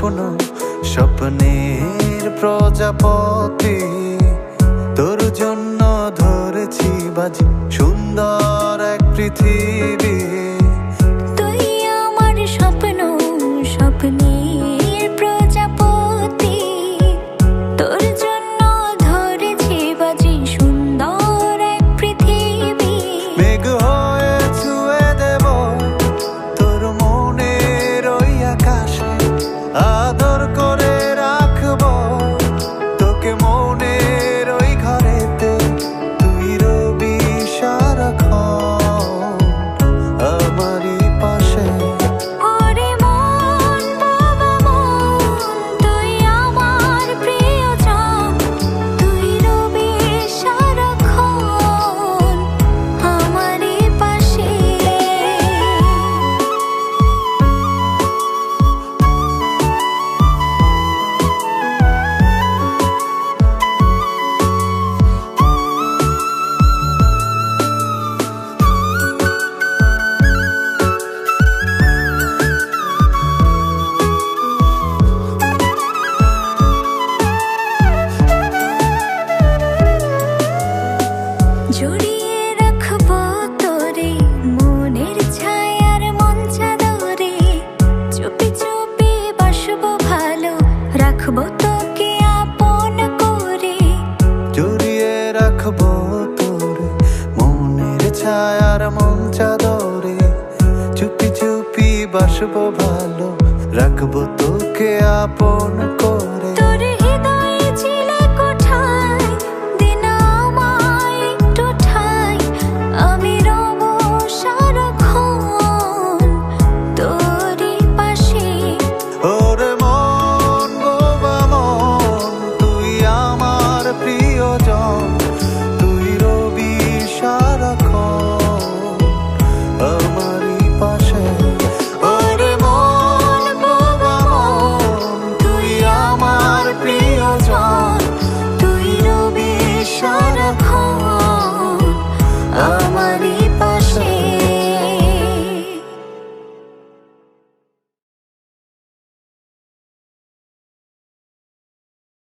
স্বপ্ন, স্বপ্নের প্রজাপতি। তোর জন্য ধরেছি বাজি সুন্দর এক পৃথিবী। তুই আমার স্বপ্ন, স্বপ্নের প্রজাপতি। তোর জন্য ধরেছি বাজি সুন্দর এক পৃথিবী। মেঘ হয়ে ছুঁয়ে দেব তোর মনের ওই আকাশে, আদর করে রাখবো তোকে মনের ওই ঘরেতে। তুই রবি সারাক্ষণ আমারই পাশে। ওরে মন বাবা মন, তুই আমার প্রিয়জন। তুই রবি সারাক্ষণ আমারই পাশে। জড়িয়ে রাখবো তোরে মনের ছায়ার মন চাদরে। চুপি চুপি বাসবো ভালো, রাখবো তোকে আপন করে। জড়িয়ে রাখবো তোরে মনের ছায়ার মন চাদরে। চুপি চুপি বাসবো ভালো, রাখবো তোকে আপন করে।